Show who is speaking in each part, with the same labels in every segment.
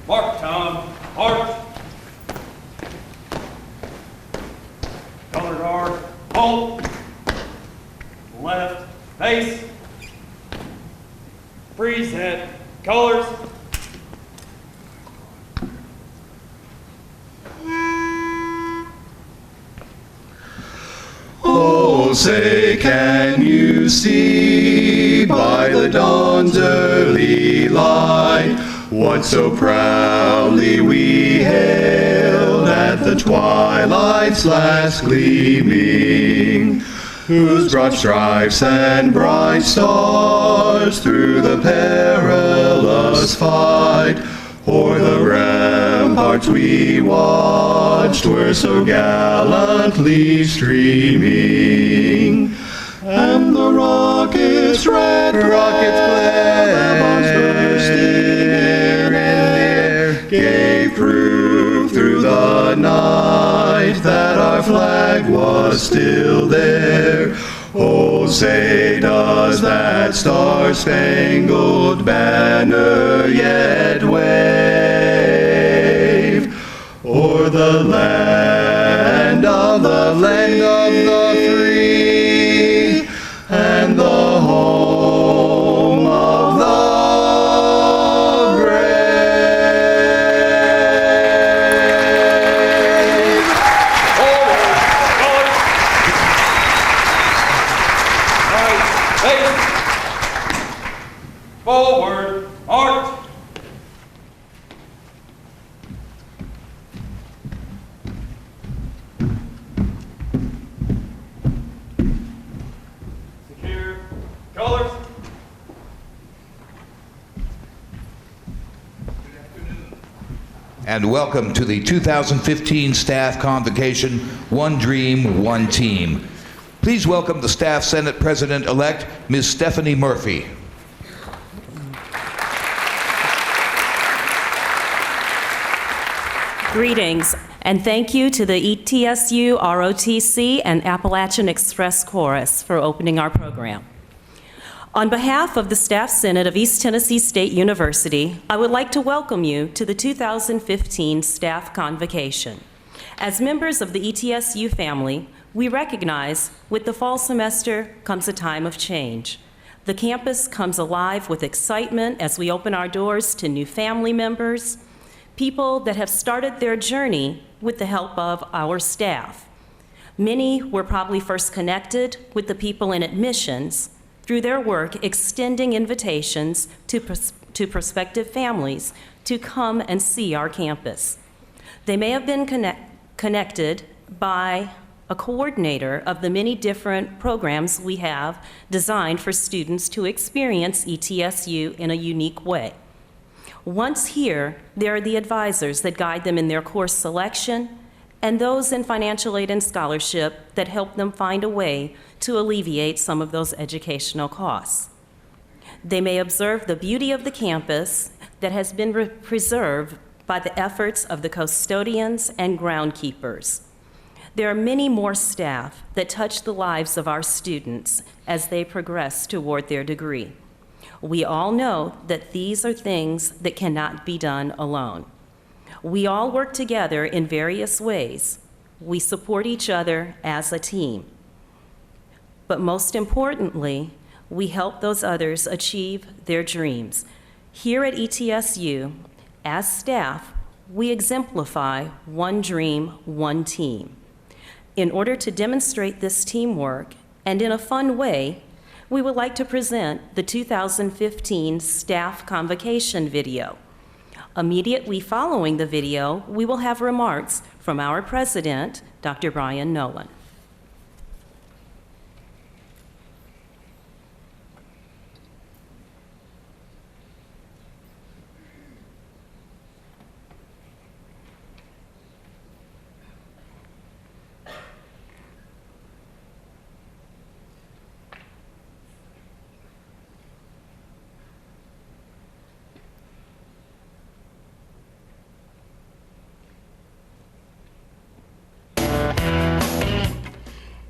Speaker 1: Mark Tom, Art. Color guard, Culp. Left, base. Freeze head, colors.
Speaker 2: Oh, say, can you see by the dawn's early light what so proudly we hailed at the twilight's last gleaming, whose broad stripes and bright stars through the perilous fight o'er the ramparts we watched were so gallantly streaming, and the rockets glare, the bombs bursting in the air, gave proof through the night that our flag was still there. Oh, say, does that star-spangled banner yet wave o'er the land of the free and the home of the brave?
Speaker 1: Forward, Art. Secure, colors.
Speaker 3: And welcome to the 2015 Staff Convocation, One Dream, One Team. Please welcome the Staff Senate President-elect, Ms. Stephanie Murphy.
Speaker 4: Greetings, and thank you to the ETSU, ROTC, and Appalachian Express Chorus for opening our program. On behalf of the Staff Senate of East Tennessee State University, I would like to welcome you to the 2015 Staff Convocation. As members of the ETSU family, we recognize with the fall semester comes a time of change. The campus comes alive with excitement as we open our doors to new family members, people that have started their journey with the help of our staff. Many were probably first connected with the people in admissions through their work extending invitations to prospective families to come and see our campus. They may have been connected by a coordinator of the many different programs we have designed for students to experience ETSU in a unique way. Once here, there are the advisors that guide them in their course selection and those in financial aid and scholarship that help them find a way to alleviate some of those educational costs. They may observe the beauty of the campus that has been preserved by the efforts of the custodians and groundkeepers. There are many more staff that touch the lives of our students as they progress toward their degree. We all know that these are things that cannot be done alone. We all work together in various ways. We support each other as a team. But most importantly, we help those others achieve their dreams. Here at ETSU, as staff, we exemplify one dream, one team. In order to demonstrate this teamwork, and in a fun way, we would like to present the 2015 Staff Convocation video. Immediately following the video, we will have remarks from our president, Dr. Brian Nolan.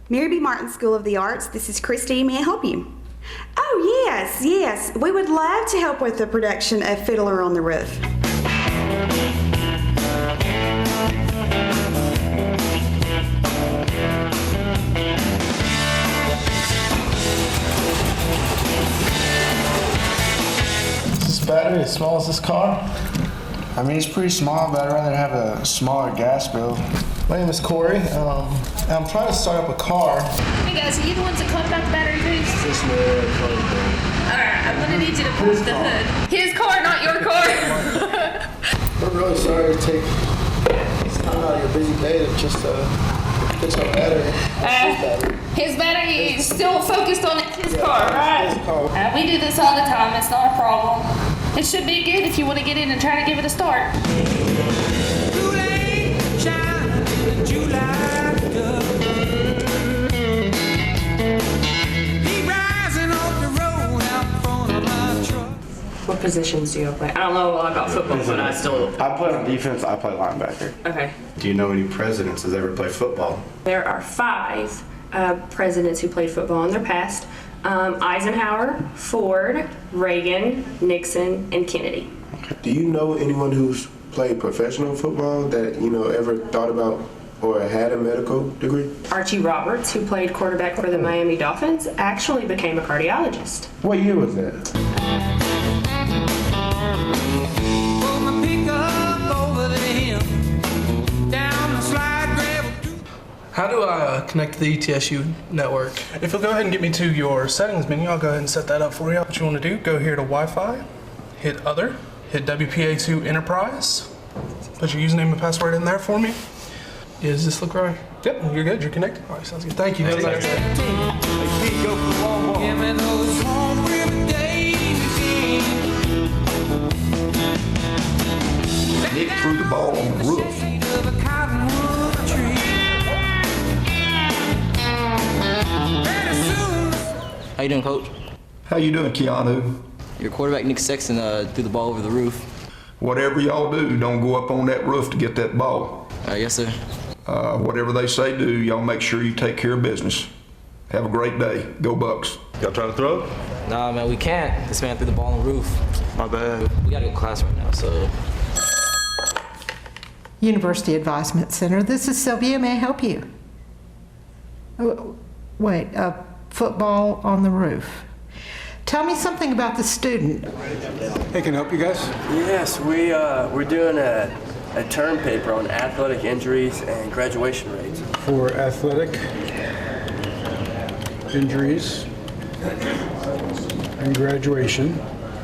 Speaker 5: Mary B. Martin School of the Arts, this is Christy. May I help you? Oh, yes. We would love to help with the production of Fiddler on the Roof.
Speaker 6: battery as small as this car?
Speaker 7: I mean, it's pretty small, but I'd rather have a smaller gas bill.
Speaker 6: My name is Corey. I'm trying to start up a car.
Speaker 8: Hey guys, are you the ones that clapped out the battery boost? Alright, I'm gonna need you to push the hood. His car, not your car.
Speaker 6: We're really sorry to take time out of your busy day to just fix our battery.
Speaker 8: His battery is still focused on his car, right?
Speaker 6: His car.
Speaker 8: We do this all the time, it's not a problem. It should be good if you want to get in and try to give it a start.
Speaker 9: What positions do you play? I don't know a lot about football, but I still...
Speaker 7: I play on defense, I play linebacker.
Speaker 9: Okay.
Speaker 7: Do you know any presidents that's ever played football?
Speaker 9: There are 5 presidents who played football in their past. Eisenhower, Ford, Reagan, Nixon, and Kennedy.
Speaker 10: Do you know anyone who's played professional football that, ever thought about or had a medical degree?
Speaker 9: Archie Roberts, who played quarterback for the Miami Dolphins, actually became a cardiologist.
Speaker 10: What year was that?
Speaker 6: How do I connect to the ETSU network? If you'll go ahead and get me to your settings menu, I'll go ahead and set that up for you. What you want to do, go here to Wi-Fi, hit Other, hit WPA2 Enterprise, put your username and password in there for me. Does this look right? Yep, you're good, you're connected. All right, sounds good. Thank you. Have a nice day.
Speaker 2: Nick threw the ball on the roof.
Speaker 11: How you doing, Coach?
Speaker 2: How you doing, Keanu?
Speaker 11: Your quarterback, Nick Sexton, threw the ball over the roof.
Speaker 2: Whatever y'all do, don't go up on that roof to get that ball.
Speaker 11: Yes, sir.
Speaker 2: Whatever they say do, y'all make sure you take care of business. Have a great day. Go Bucks.
Speaker 1: Y'all trying to throw?
Speaker 11: Nah, man, we can't. This man threw the ball on the roof.
Speaker 1: My bad.
Speaker 11: We gotta go to class right now, so...
Speaker 12: University Advisement Center. This is Sylvia. May I help you? Oh, wait, football on the roof. Tell me something about the student.
Speaker 13: Hey, can I help you guys?
Speaker 14: Yes, we're doing a term paper on athletic injuries and graduation rates.
Speaker 13: For athletic injuries and graduation,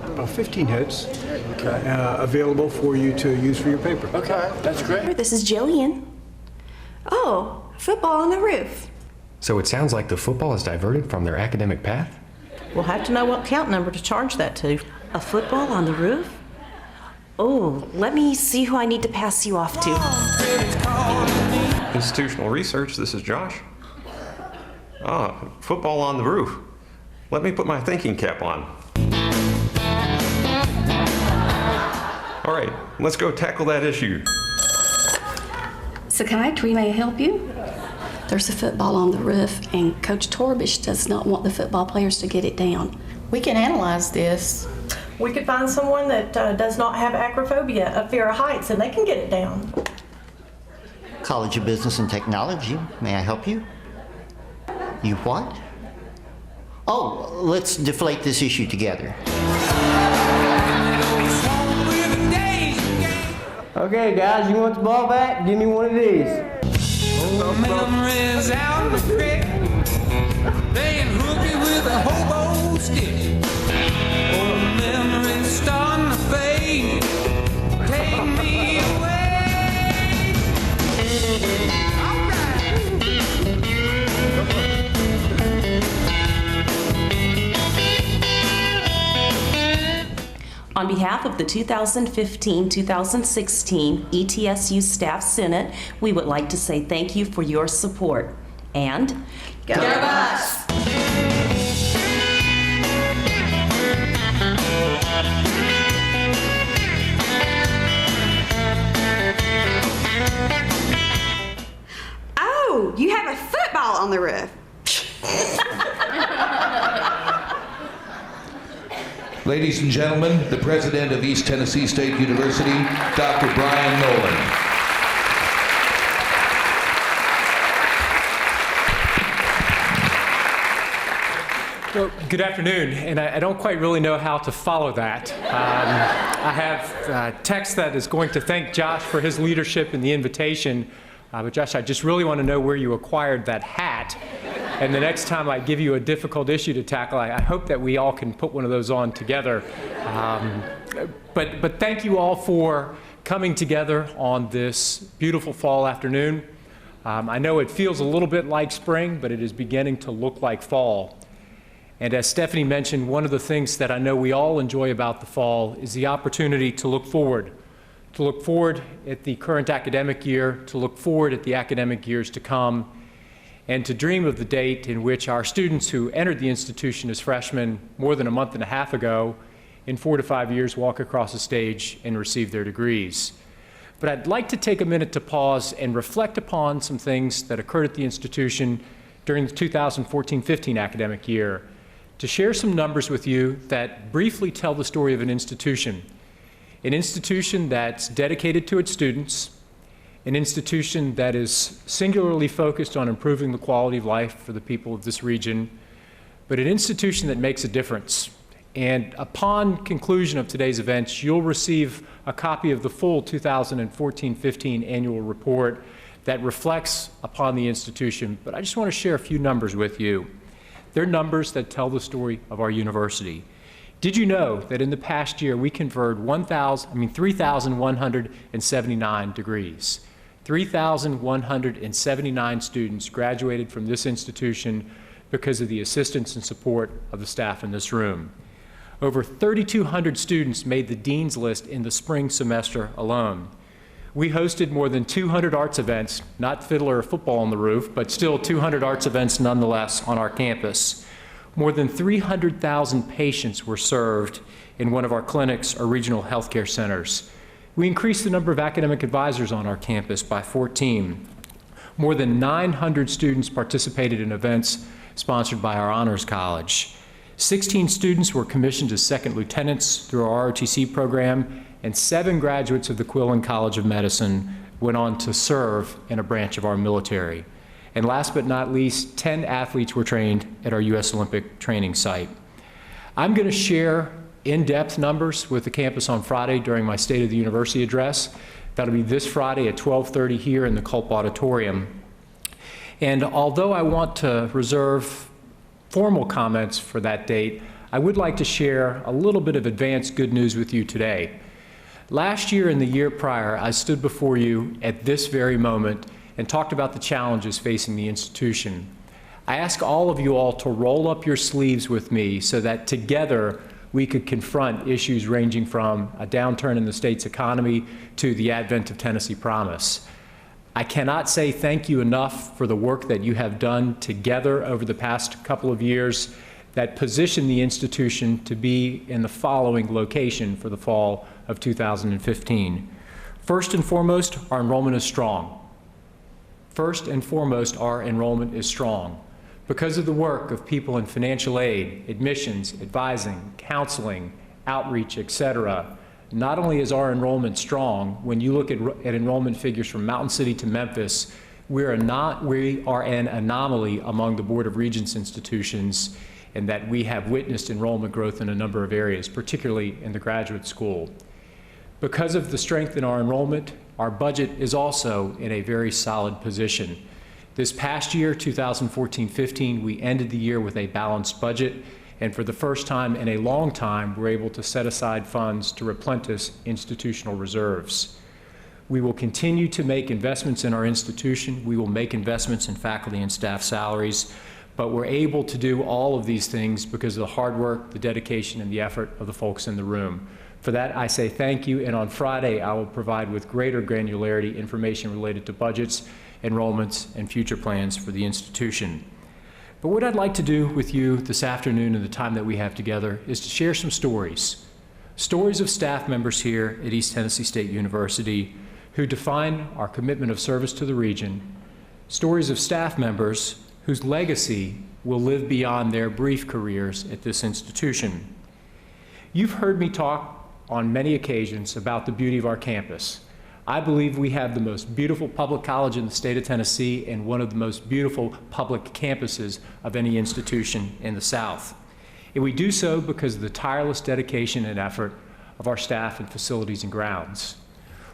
Speaker 13: about 15 hits. Available for you to use for your paper.
Speaker 14: Okay, that's great.
Speaker 5: This is Jillian. Oh, football on the roof.
Speaker 15: So it sounds like the football is diverted from their academic path?
Speaker 4: We'll have to know what count number to charge that to. A football on the roof? Oh, let me see who I need to pass you off to.
Speaker 16: Institutional research, this is Josh. Football on the roof. Let me put my thinking cap on. All right, let's go tackle that issue.
Speaker 17: Psychiatry may help you. There's a football on the roof, and Coach Torbish does not want the football players to get it down.
Speaker 18: We can analyze this. We could find someone that does not have acrophobia, a fear of heights, and they can get it down.
Speaker 19: College of Business and Technology. May I help you? You what? Oh, let's deflate this issue together.
Speaker 14: Okay, guys, you want the ball back? Give me one of these.
Speaker 20: Memories out in the creek, playing hooky with a hobo stick. Old memories starting to fade. Take me away. All
Speaker 4: On behalf of the 2015-2016 ETSU Staff Senate, we would like to say thank you for your support. And
Speaker 18: Go Bucks!
Speaker 5: Oh, you have a football on the roof.
Speaker 3: Ladies and gentlemen, the president of East Tennessee State University, Dr. Brian Nolan.
Speaker 21: Well, good afternoon, and I don't quite really know how to follow that. I have text that is going to thank Josh for his leadership and the invitation, but Josh, I just really want to know where you acquired that hat, and the next time I give you a difficult issue to tackle, I hope that we all can put one of those on together. But thank you all for coming together on this beautiful fall afternoon. I know it feels a little bit like spring, but it is beginning to look like fall. And as Stephanie mentioned, one of the things that I know we all enjoy about the fall is the opportunity to look forward at the current academic year, to look forward at the academic years to come, and to dream of the date in which our students who entered the institution as freshmen more than a month and a half ago, in 4 to 5 years, walk across the stage and receive their degrees. But I'd like to take a minute to pause and reflect upon some things that occurred at the institution during the 2014-15 academic year, to share some numbers with you that briefly tell the story of an institution that's dedicated to its students, an institution that is singularly focused on improving the quality of life for the people of this region, but an institution that makes a difference. And upon conclusion of today's events, you'll receive a copy of the full 2014-15 annual report that reflects upon the institution, but I just want to share a few numbers with you. They're numbers that tell the story of our university. Did you know that in the past year we conferred 3,179 degrees? 3,179 students graduated from this institution because of the assistance and support of the staff in this room. Over 3,200 students made the dean's list in the spring semester alone. We hosted more than 200 arts events, not fiddler or football on the roof, but still 200 arts events nonetheless on our campus. More than 300,000 patients were served in one of our clinics or regional healthcare centers. We increased the number of academic advisors on our campus by 14. More than 900 students participated in events sponsored by our Honors College. 16 students were commissioned as second lieutenants through our ROTC program, and 7 graduates of the Quillen College of Medicine went on to serve in a branch of our military. And last but not least, 10 athletes were trained at our U.S. Olympic training site. I'm going to share in-depth numbers with the campus on Friday during my State of the University address. That'll be this Friday at 12:30 here in the Culp Auditorium. And although I want to reserve formal comments for that date, I would like to share a little bit of advanced good news with you today. Last year and the year prior, I stood before you at this very moment and talked about the challenges facing the institution. I ask all of you all to roll up your sleeves with me so that together we could confront issues ranging from a downturn in the state's economy to the advent of Tennessee Promise. I cannot say thank you enough for the work that you have done together over the past couple of years that position the institution to be in the following location for the fall of 2015. First and foremost, our enrollment is strong. First and foremost, our enrollment is strong. Because of the work of people in financial aid, admissions, advising, counseling, outreach, etc., not only is our enrollment strong, when you look at enrollment figures from Mountain City to Memphis, we are an anomaly among the Board of Regents institutions in that we have witnessed enrollment growth in a number of areas, particularly in the graduate school. Because of the strength in our enrollment, our budget is also in a very solid position. This past year, 2014-15, we ended the year with a balanced budget, and for the first time in a long time, we're able to set aside funds to replenish institutional reserves. We will continue to make investments in our institution. We will make investments in faculty and staff salaries, but we're able to do all of these things because of the hard work, the dedication, and the effort of the folks in the room. For that, I say thank you, and on Friday, I will provide with greater granularity information related to budgets, enrollments, and future plans for the institution. But what I'd like to do with you this afternoon and the time that we have together is to share some stories. Stories of staff members here at East Tennessee State University who define our commitment of service to the region. Stories of staff members whose legacy will live beyond their brief careers at this institution. You've heard me talk on many occasions about the beauty of our campus. I believe we have the most beautiful public college in the state of Tennessee and one of the most beautiful public campuses of any institution in the South. And we do so because of the tireless dedication and effort of our staff and facilities and grounds.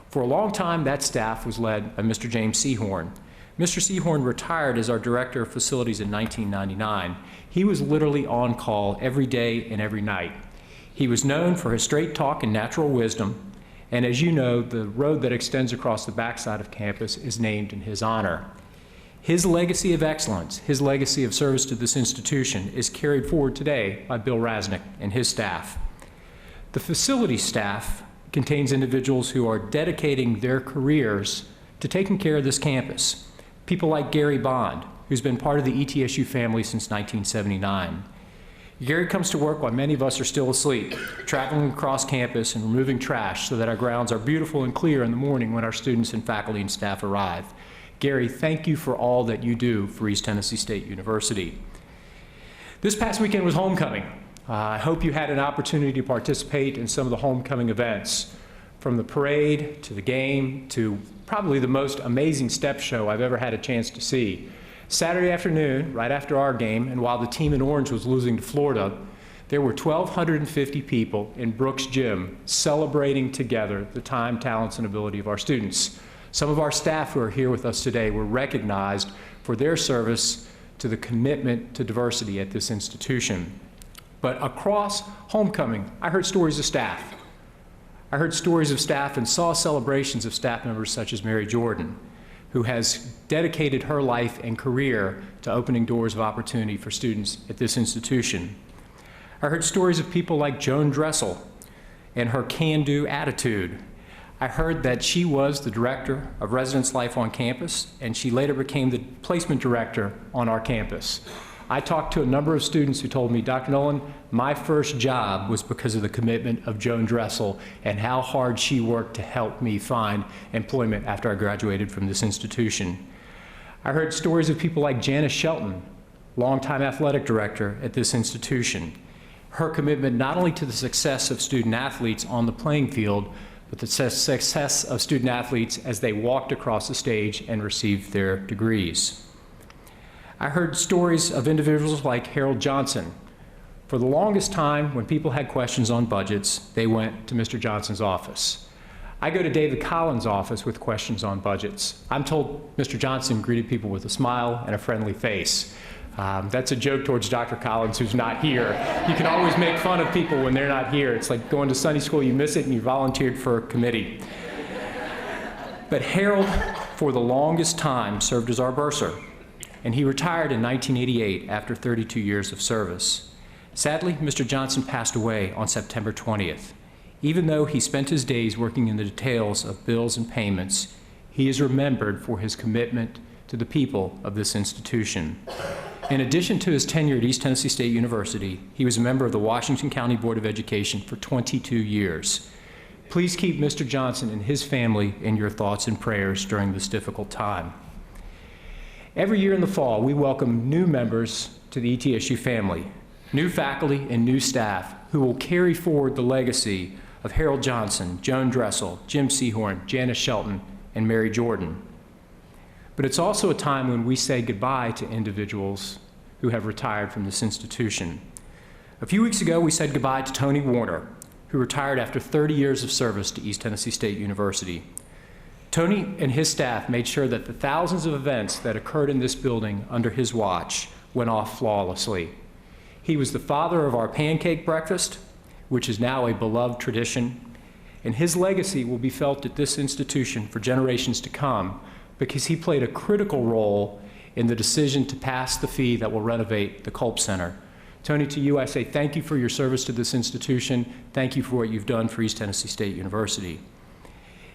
Speaker 21: For a long time, that staff was led by Mr. James Seahorn. Mr. Seahorn retired as our Director of Facilities in 1999. He was literally on call every day and every night. He was known for his straight talk and natural wisdom, and as you know, the road that extends across the backside of campus is named in his honor. His legacy of excellence, his legacy of service to this institution is carried forward today by Bill Rasnick and his staff. The facility staff contains individuals who are dedicating their careers to taking care of this campus. People like Gary Bond, who's been part of the ETSU family since 1979. Gary comes to work while many of us are still asleep, traveling across campus and removing trash so that our grounds are beautiful and clear in the morning when our students and faculty and staff arrive. Gary, thank you for all that you do for East Tennessee State University. This past weekend was homecoming. I hope you had an opportunity to participate in some of the homecoming events, from the parade to the game to probably the most amazing step show I've ever had a chance to see. Saturday afternoon, right after our game, and while the team in orange was losing to Florida, there were 1,250 people in Brooks Gym celebrating together the time, talents, and ability of our students. Some of our staff who are here with us today were recognized for their service to the commitment to diversity at this institution. But across homecoming, I heard stories of staff. I heard stories of staff and saw celebrations of staff members such as Mary Jordan, who has dedicated her life and career to opening doors of opportunity for students at this institution. I heard stories of people like Joan Dressel and her can-do attitude. I heard that she was the director of residence life on campus, and she later became the placement director on our campus. I talked to a number of students who told me, Dr. Nolan, my first job was because of the commitment of Joan Dressel and how hard she worked to help me find employment after I graduated from this institution. I heard stories of people like Janice Shelton, longtime athletic director at this institution. Her commitment not only to the success of student athletes on the playing field, but the success of student athletes as they walked across the stage and received their degrees. I heard stories of individuals like Harold Johnson. For the longest time, when people had questions on budgets, they went to Mr. Johnson's office. I go to David Collins' office with questions on budgets. I'm told Mr. Johnson greeted people with a smile and a friendly face. That's a joke towards Dr. Collins, who's not here. You can always make fun of people when they're not here. It's like going to Sunday school, you miss it, and you volunteered for a committee. But Harold, for the longest time, served as our bursar, and he retired in 1988 after 32 years of service. Sadly, Mr. Johnson passed away on September 20th. Even though he spent his days working in the details of bills and payments, he is remembered for his commitment to the people of this institution. In addition to his tenure at East Tennessee State University, he was a member of the Washington County Board of Education for 22 years. Please keep Mr. Johnson and his family in your thoughts and prayers during this difficult time. Every year in the fall, we welcome new members to the ETSU family, new faculty and new staff who will carry forward the legacy of Harold Johnson, Joan Dressel, Jim Seahorn, Janice Shelton, and Mary Jordan. But it's also a time when we say goodbye to individuals who have retired from this institution. A few weeks ago, we said goodbye to Tony Warner, who retired after 30 years of service to East Tennessee State University. Tony and his staff made sure that the thousands of events that occurred in this building under his watch went off flawlessly. He was the father of our pancake breakfast, which is now a beloved tradition, and his legacy will be felt at this institution for generations to come because he played a critical role in the decision to pass the fee that will renovate the Culp Center. Tony, to you, I say thank you for your service to this institution. Thank you for what you've done for East Tennessee State University.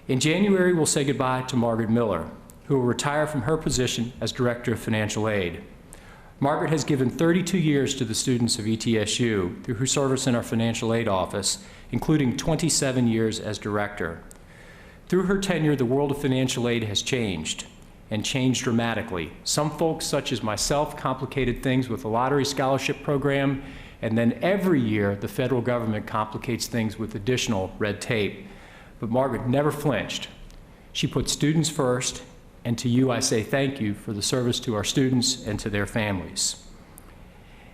Speaker 21: In January, we'll say goodbye to Margaret Miller, who will retire from her position as Director of Financial Aid. Margaret has given 32 years to the students of ETSU through her service in our financial aid office, including 27 years as Director. Through her tenure, the world of financial aid has changed, and changed dramatically. Some folks, such as myself, complicated things with the lottery scholarship program, and then every year the federal government complicates things with additional red tape. But Margaret never flinched. She put students first, and to you I say thank you for the service to our students and to their families.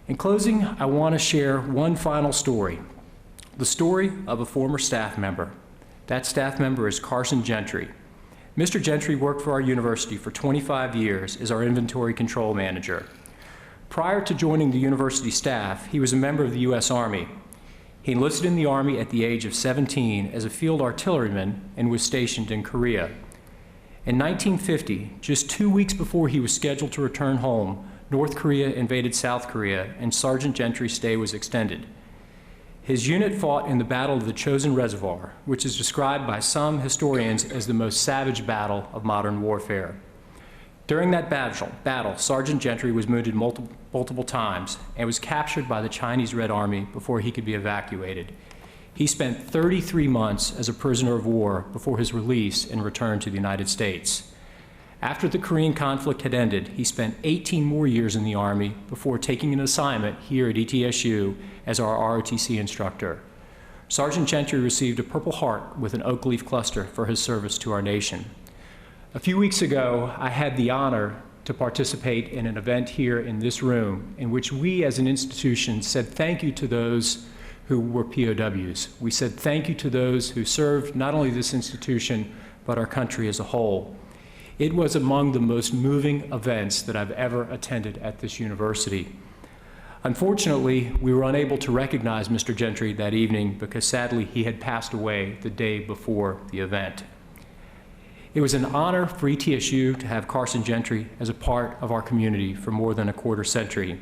Speaker 21: In closing, I want to share one final story, the story of a former staff member. That staff member is Carson Gentry. Mr. Gentry worked for our university for 25 years as our inventory control manager. Prior to joining the university staff, he was a member of the U.S. Army. He enlisted in the Army at the age of 17 as a field artilleryman and was stationed in Korea. In 1950, just 2 weeks before he was scheduled to return home, North Korea invaded South Korea and Sergeant Gentry's stay was extended. His unit fought in the Battle of the Chosin Reservoir, which is described by some historians as the most savage battle of modern warfare. During that battle, Sergeant Gentry was wounded multiple times and was captured by the Chinese Red Army before he could be evacuated. He spent 33 months as a prisoner of war before his release and return to the United States. After the Korean conflict had ended, he spent 18 more years in the Army before taking an assignment here at ETSU as our ROTC instructor. Sergeant Gentry received a Purple Heart with an oak leaf cluster for his service to our nation. A few weeks ago, I had the honor to participate in an event here in this room in which we as an institution said thank you to those who were POWs. We said thank you to those who served not only this institution, but our country as a whole. It was among the most moving events that I've ever attended at this university. Unfortunately, we were unable to recognize Mr. Gentry that evening because sadly he had passed away the day before the event. It was an honor for ETSU to have Carson Gentry as a part of our community for more than a quarter century.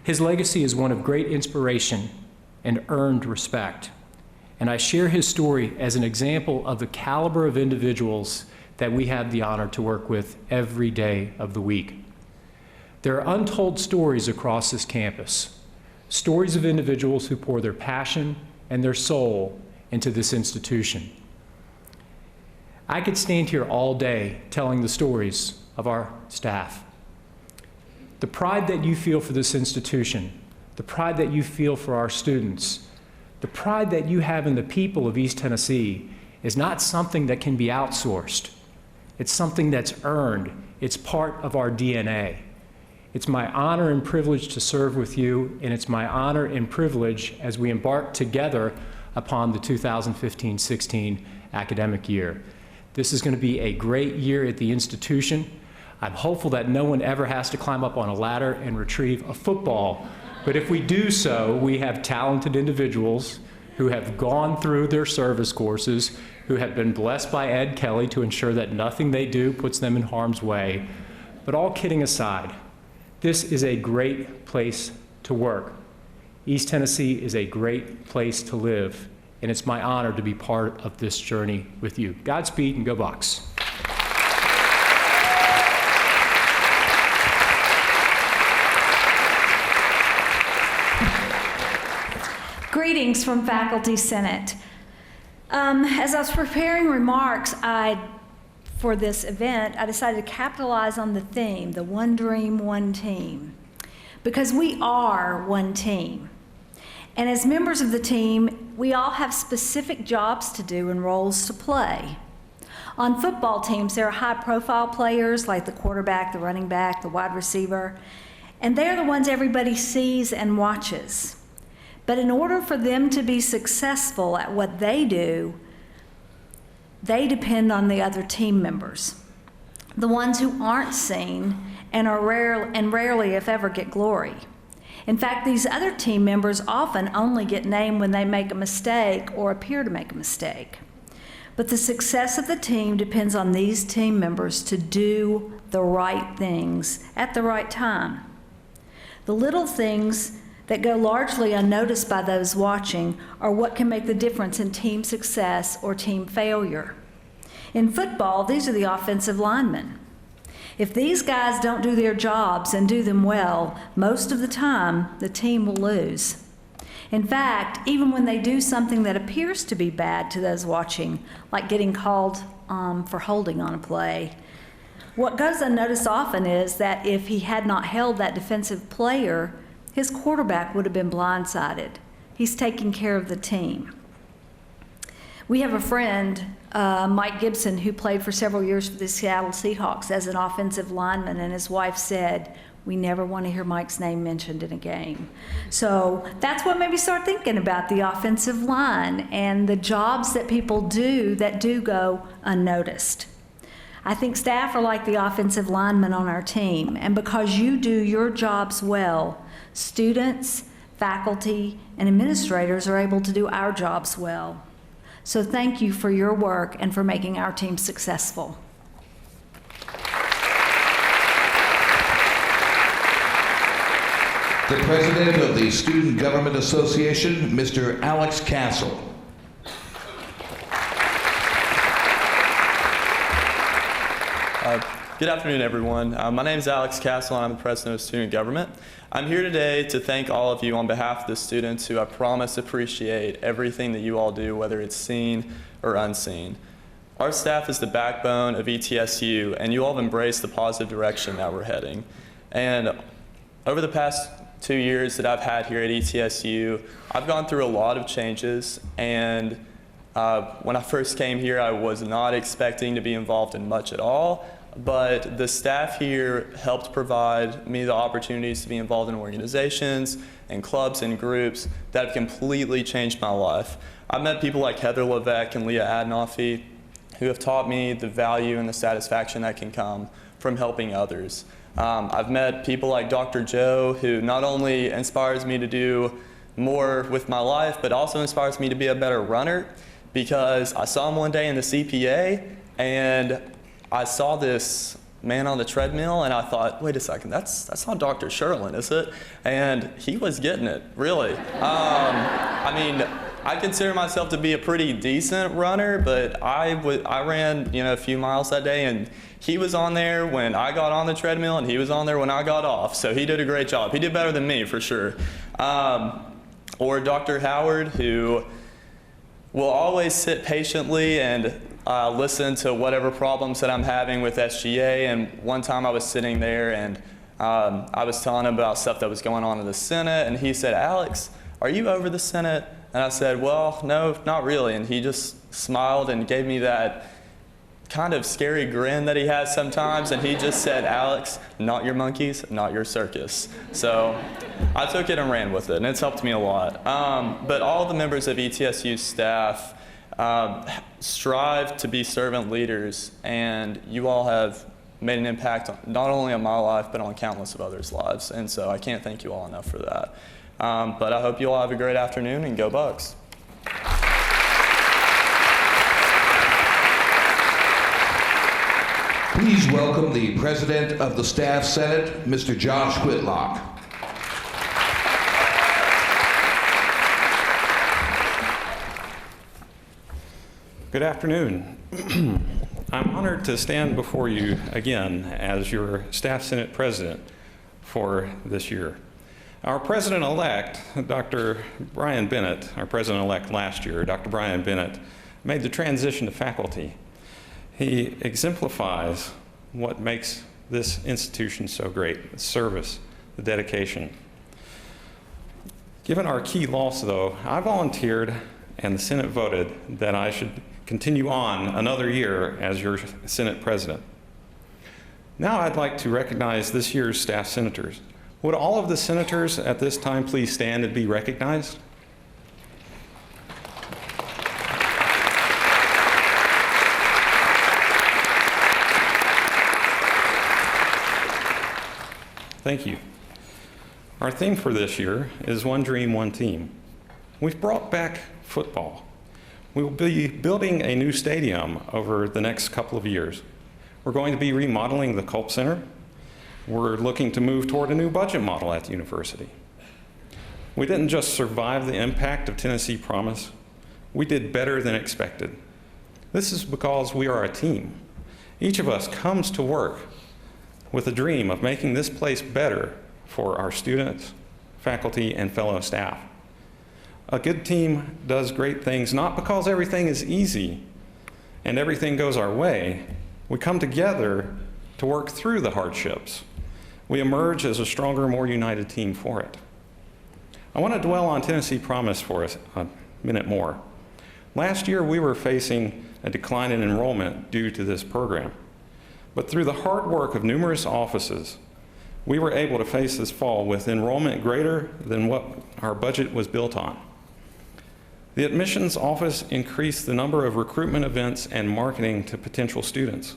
Speaker 21: His legacy is one of great inspiration and earned respect. And I share his story as an example of the caliber of individuals that we have the honor to work with every day of the week. There are untold stories across this campus, stories of individuals who pour their passion and their soul into this institution. I could stand here all day telling the stories of our staff. The pride that you feel for this institution, the pride that you feel for our students, the pride that you have in the people of East Tennessee is not something that can be outsourced. It's something that's earned. It's part of our DNA. It's my honor and privilege to serve with you, and it's my honor and privilege as we embark together upon the 2015-16 academic year. This is going to be a great year at the institution. I'm hopeful that no one ever has to climb up on a ladder and retrieve a football, but if we do so, we have talented individuals who have gone through their service courses, who have been blessed by Ed Kelly to ensure that nothing they do puts them in harm's way. But all kidding aside, this is a great place to work. East Tennessee is a great place to live, and it's my honor to be part of this journey with you. Godspeed and go Bucks.
Speaker 8: Greetings from Faculty Senate. As I was preparing remarks for this event, I decided to capitalize on the theme, the one dream, one team, because we are one team. And as members of the team, we all have specific jobs to do and roles to play. On football teams, there are high-profile players like the quarterback, the running back, the wide receiver, and they're the ones everybody sees and watches. But in order for them to be successful at what they do, they depend on the other team members, the ones who aren't seen and rarely, if ever, get glory. In fact, these other team members often only get named when they make a mistake or appear to make a mistake. But the success of the team depends on these team members to do the right things at the right time. The little things that go largely unnoticed by those watching are what can make the difference in team success or team failure. In football, these are the offensive linemen. If these guys don't do their jobs and do them well, most of the time, the team will lose. In fact, even when they do something that appears to be bad to those watching, like getting called for holding on a play, what goes unnoticed often is that if he had not held that defensive player, his quarterback would have been blindsided. He's taking care of the team. We have a friend, Mike Gibson, who played for several years for the Seattle Seahawks as an offensive lineman, and his wife said, We never want to hear Mike's name mentioned in a game. So that's what made me start thinking about the offensive line and the jobs that people do that do go unnoticed. I think staff are like the offensive linemen on our team, and because you do your jobs well, students, faculty, and administrators are able to do our jobs well. So thank you for your work and for making our team successful.
Speaker 3: The President of the Student Government Association, Mr. Alex Castle.
Speaker 7: Good afternoon, everyone. My name is Alex Castle, and I'm the President of Student Government. I'm here today to thank all of you on behalf of the students who I promise appreciate everything that you all do, whether it's seen or unseen. Our staff is the backbone of ETSU, and you all have embraced the positive direction that we're heading. And over the past 2 years that I've had here at ETSU, I've gone through a lot of changes, and when I first came here, I was not expecting to be involved in much at all, but the staff here helped provide me the opportunities to be involved in organizations and clubs and groups that have completely changed my life. I've met people like Heather Levesque and Leah Adnoffy who have taught me the value and the satisfaction that can come from helping others. I've met people like Dr. Joe, who not only inspires me to do more with my life, but also inspires me to be a better runner, because I saw him one day in the CPA, and I saw this man on the treadmill, and I thought, wait a second, that's not Dr. Sherlin, is it? And he was getting it, really. I mean, I consider myself to be a pretty decent runner, but I ran, a few miles that day, and he was on there when I got on the treadmill, and he was on there when I got off. So he did a great job. He did better than me, for sure. Or Dr. Howard, who will always sit patiently and listen to whatever problems that I'm having with SGA. And one time I was sitting there, and I was telling him about stuff that was going on in the Senate, and he said, "Alex, are you over the Senate?" And I said, "Well, no, not really." And he just smiled and gave me that kind of scary grin that he has sometimes, and he just said, "Alex, not your monkeys, not your circus." So I took it and ran with it, and it's helped me a lot. But all the members of ETSU staff strive to be servant leaders, and you all have made an impact not only on my life, but on countless of others' lives, and so I can't thank you all enough for that. But I hope you all have a great afternoon, and go Bucks.
Speaker 3: Please welcome the President of the Staff Senate, Mr. Josh Whitlock.
Speaker 16: Good afternoon. I'm honored to stand before you again as your Staff Senate President for this year. Our President-elect, Dr. Brian Bennett, our President-elect last year, Dr. Brian Bennett, made the transition to faculty. He exemplifies what makes this institution so great: the service, the dedication. Given our key loss, though, I volunteered and the Senate voted that I should continue on another year as your Senate President. Now I'd like to recognize this year's staff senators. Would all of the senators at this time please stand and be recognized? Thank you. Our theme for this year is One Dream, One Team. We've brought back football. We will be building a new stadium over the next couple of years. We're going to be remodeling the Culp Center. We're looking to move toward a new budget model at the university. We didn't just survive the impact of Tennessee Promise, we did better than expected. This is because we are a team. Each of us comes to work with a dream of making this place better for our students, faculty, and fellow staff. A good team does great things not because everything is easy and everything goes our way. We come together to work through the hardships. We emerge as a stronger, more united team for it. I want to dwell on Tennessee Promise for a minute more. Last year, we were facing a decline in enrollment due to this program. But through the hard work of numerous offices, we were able to face this fall with enrollment greater than what our budget was built on. The admissions office increased the number of recruitment events and marketing to potential students.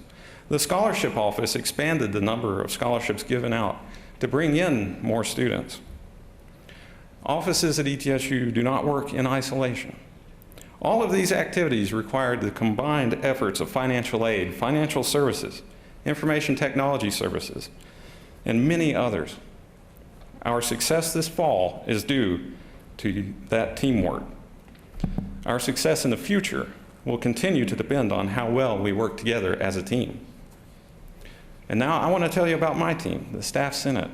Speaker 16: The scholarship office expanded the number of scholarships given out to bring in more students. Offices at ETSU do not work in isolation. All of these activities required the combined efforts of financial aid, financial services, information technology services, and many others. Our success this fall is due to that teamwork. Our success in the future will continue to depend on how well we work together as a team. And now I want to tell you about my team, the Staff Senate.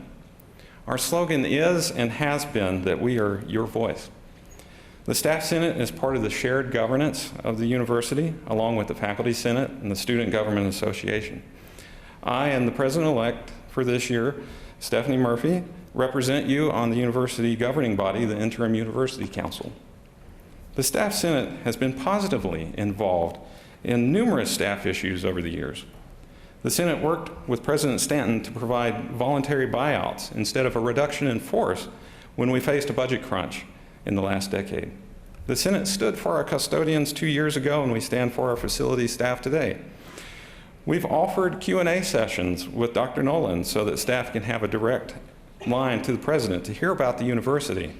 Speaker 16: Our slogan is and has been that we are your voice. The Staff Senate is part of the shared governance of the university, along with the Faculty Senate and the Student Government Association. I and the President-elect for this year, Stephanie Murphy, represent you on the university governing body, the Interim University Council. The Staff Senate has been positively involved in numerous staff issues over the years. The Senate worked with President Stanton to provide voluntary buyouts instead of a reduction in force when we faced a budget crunch in the last decade. The Senate stood for our custodians 2 years ago, and we stand for our facility staff today. We've offered Q&A sessions with Dr. Nolan so that staff can have a direct line to the President to hear about the university,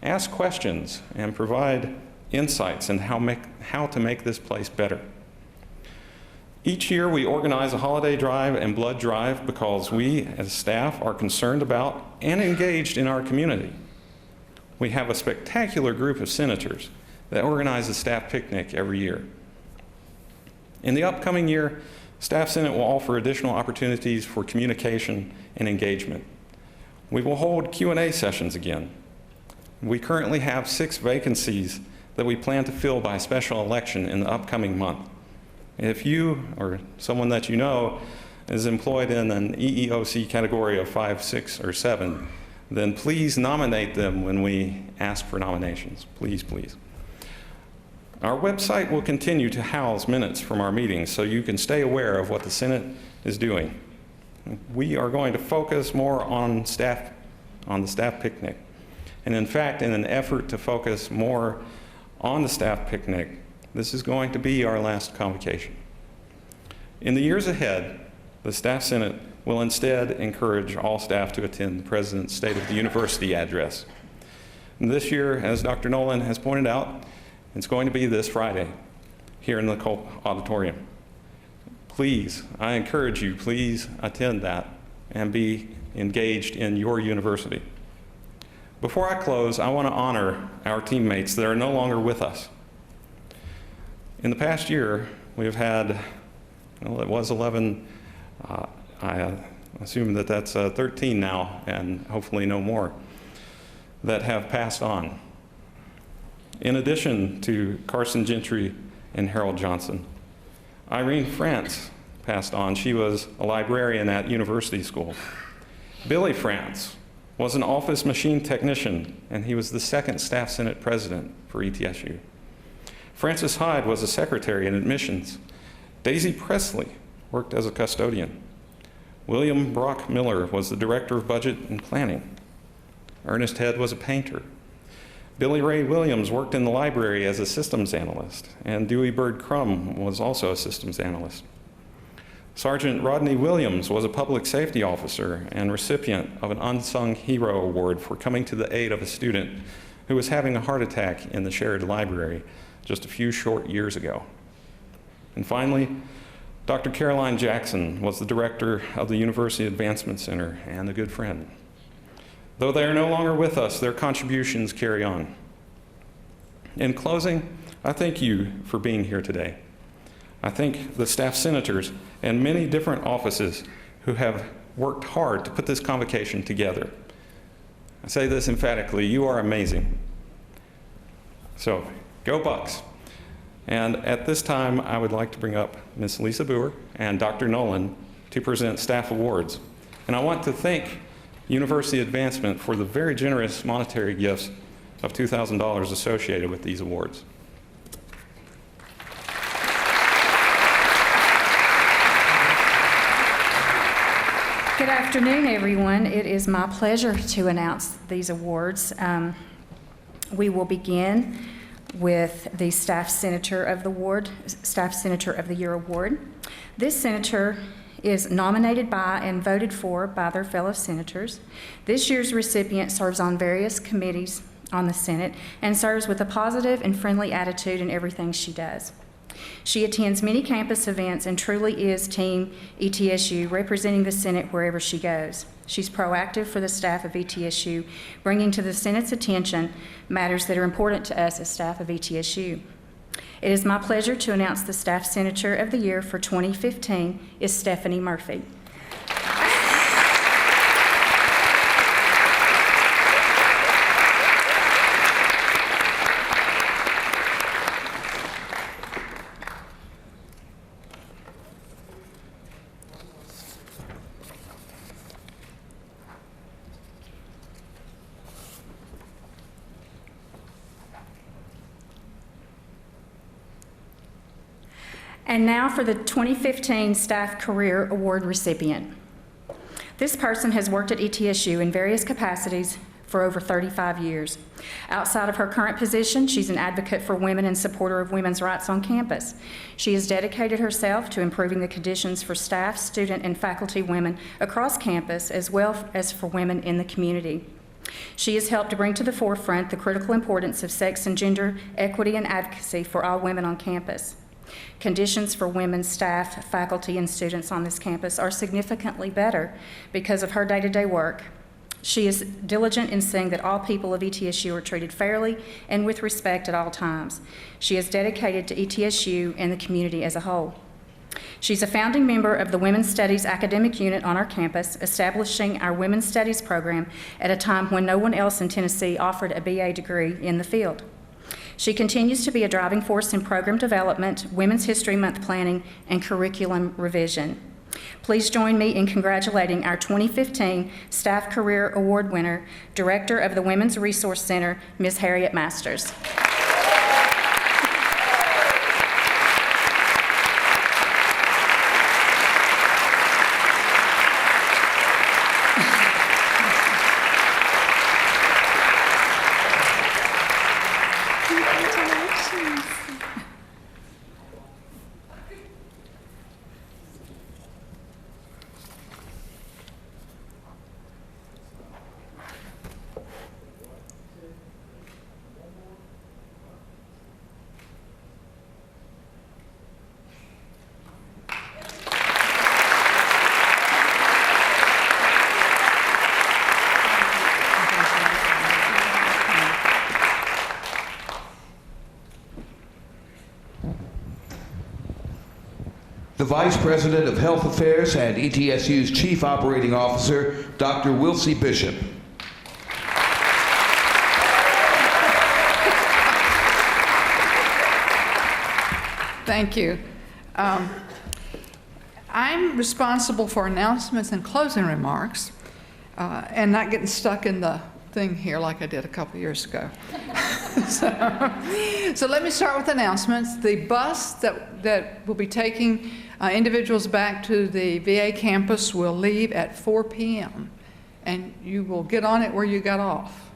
Speaker 16: ask questions, and provide insights in how to make this place better. Each year we organize a holiday drive and blood drive because we as staff are concerned about and engaged in our community. We have a spectacular group of senators that organize a staff picnic every year. In the upcoming year, Staff Senate will offer additional opportunities for communication and engagement. We will hold Q&A sessions again. We currently have 6 vacancies that we plan to fill by special election in the upcoming month. If you or someone that you know is employed in an EEOC category of 5, 6, or 7, then please nominate them when we ask for nominations. Please, please. Our website will continue to house minutes from our meetings so you can stay aware of what the Senate is doing. We are going to focus more on the staff picnic. And in fact, in an effort to focus more on the staff picnic, this is going to be our last convocation. In the years ahead, the Staff Senate will instead encourage all staff to attend the President's State of the University address. And this year, as Dr. Nolan has pointed out, it's going to be this Friday here in the Culp Auditorium. Please, I encourage you, please attend that and be engaged in your university. Before I close, I want to honor our teammates that are no longer with us. In the past year, we've had, well, it was 11, I assume that that's 13 now, and hopefully no more, that have passed on. In addition to Carson Gentry and Harold Johnson, Irene France passed on. She was a librarian at University School. Billy France was an office machine technician, and he was the 2nd Staff Senate president for ETSU. Frances Hyde was a secretary in admissions. Daisy Presley worked as a custodian. William Brock Miller was the director of budget and planning. Ernest Head was a painter. Billy Ray Williams worked in the library as a systems analyst, and Dewey Bird Crum was also a systems analyst. Sergeant Rodney Williams was a public safety officer and recipient of an Unsung Hero Award for coming to the aid of a student who was having a heart attack in the shared library just a few short years ago. And finally, Dr. Caroline Jackson was the director of the University Advancement Center and a good friend. Though they are no longer with us, their contributions carry on. In closing, I thank you for being here today. I thank the staff senators and many different offices who have worked hard to put this convocation together. I say this emphatically, you are amazing. So, go Bucks. And at this time, I would like to bring up Ms. Lisa Boer and Dr. Nolan to present staff awards. And I want to thank University Advancement for the very generous monetary gifts of $2,000 associated with these awards.
Speaker 8: Good
Speaker 9: afternoon, everyone. It is my pleasure to announce these awards. We will begin with the Staff Senator of the Year Award. This senator is nominated by and voted for by their fellow senators. This year's recipient serves on various committees on the Senate and serves with a positive and friendly attitude in everything she does. She attends many campus events and truly is Team ETSU, representing the Senate wherever she goes. She's proactive for the staff of ETSU, bringing to the Senate's attention matters that are important to us as staff of ETSU. It is my pleasure to announce the Staff Senator of the Year for 2015 is Stephanie Murphy. And now for the 2015 Staff Career Award recipient. This person has worked at ETSU in various capacities for over 35 years. Outside of her current position, she's an advocate for women and supporter of women's rights on campus. She has dedicated herself to improving the conditions for staff, student, and faculty women across campus, as well as for women in the community. She has helped to bring to the forefront the critical importance of sex and gender equity and advocacy for all women on campus. Conditions for women, staff, faculty, and students on this campus are significantly better because of her day-to-day work. She is diligent in seeing that all people of ETSU are treated fairly and with respect at all times. She is dedicated to ETSU and the community as a whole. She's a founding member of the Women's Studies Academic Unit on our campus, establishing our Women's Studies program at a time when no one else in Tennessee offered a BA degree in the field. She continues to be a driving force in program development, Women's History Month planning, and curriculum revision. Please join me in congratulating our 2015 Staff Career Award winner, Director of the Women's Resource Center, Ms. Harriet Masters.
Speaker 3: The Vice President of Health Affairs and ETSU's Chief Operating Officer, Dr. Wilsey Bishop.
Speaker 22: Thank you. I'm responsible for announcements and closing remarks and not getting stuck in the thing here like I did a couple years ago. So let me start with announcements. The bus that will be taking individuals back to the VA campus will leave at 4 p.m. and you will get on it where you got off.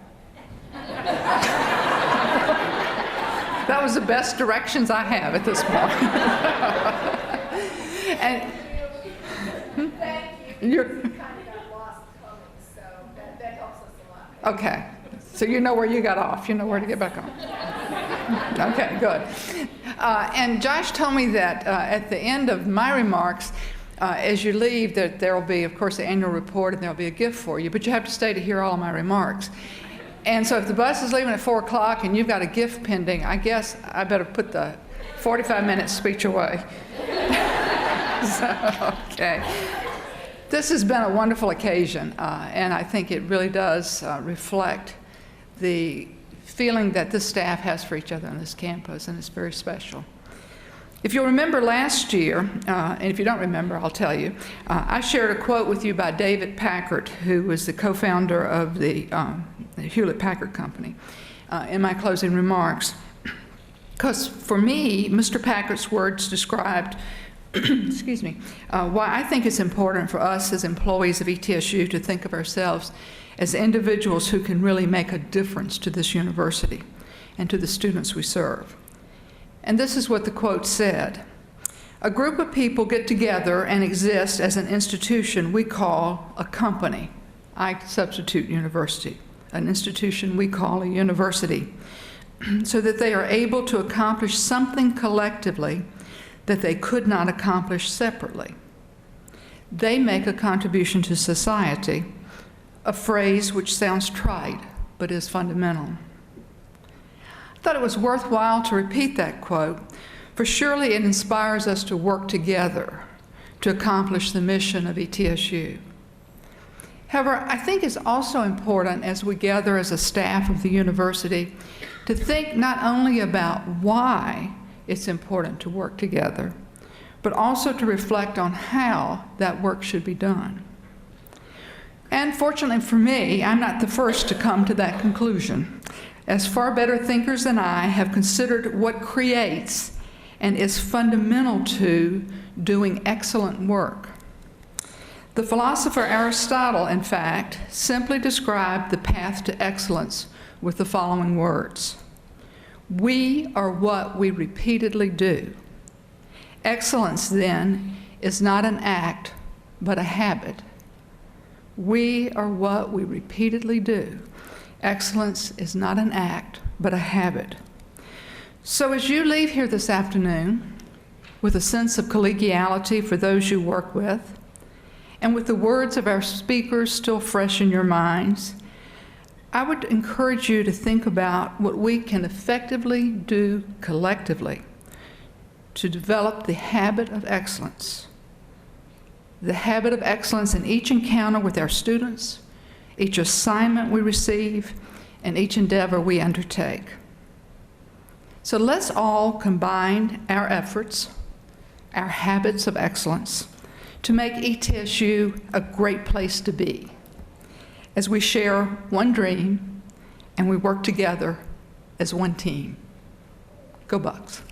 Speaker 22: That was the best directions I have at this point. And you're okay. So you know where you got off. You know where to get back on. Okay, good. And Josh told me that at the end of my remarks, as you leave, that there will be, of course, the annual report, and there will be a gift for you. But you have to stay to hear all of my remarks. And so if the bus is leaving at 4 o'clock and you've got a gift pending, I guess I better put the 45-minute speech away. Okay. This has been a wonderful occasion, and I think it really does reflect the feeling that this staff has for each other on this campus, and it's very special. If you'll remember last year, and if you don't remember, I'll tell you, I shared a quote with you by David Packard, who was the co-founder of the Hewlett-Packard Company, in my closing remarks. Because for me, Mr. Packard's words described excuse me, why I think it's important for us as employees of ETSU to think of ourselves as individuals who can really make a difference to this university and to the students we serve. And this is what the quote said: "A group of people get together and exist as an institution we call a company." I substitute university. An institution we call a university, so that they are able to accomplish something collectively that they could not accomplish separately. They make a contribution to society, a phrase which sounds trite but is fundamental. I thought it was worthwhile to repeat that quote, for surely it inspires us to work together to accomplish the mission of ETSU. However, I think it's also important as we gather as a staff of the university to think not only about why it's important to work together, but also to reflect on how that work should be done. And fortunately for me, I'm not the first to come to that conclusion, as far better thinkers than I have considered what creates and is fundamental to doing excellent work. The philosopher Aristotle, in fact, simply described the path to excellence with the following words: "We are what we repeatedly do." Excellence, then, is not an act, but a habit. We are what we repeatedly do. Excellence is not an act, but a habit. So as you leave here this afternoon with a sense of collegiality for those you work with, and with the words of our speakers still fresh in your minds, I would encourage you to think about what we can effectively do collectively to develop the habit of excellence. The habit of excellence in each encounter with our students, each assignment we receive, and each endeavor we undertake. So let's all combine our efforts, our habits of excellence, to make ETSU a great place to be, as we share one dream and we work together as one team. Go Bucks.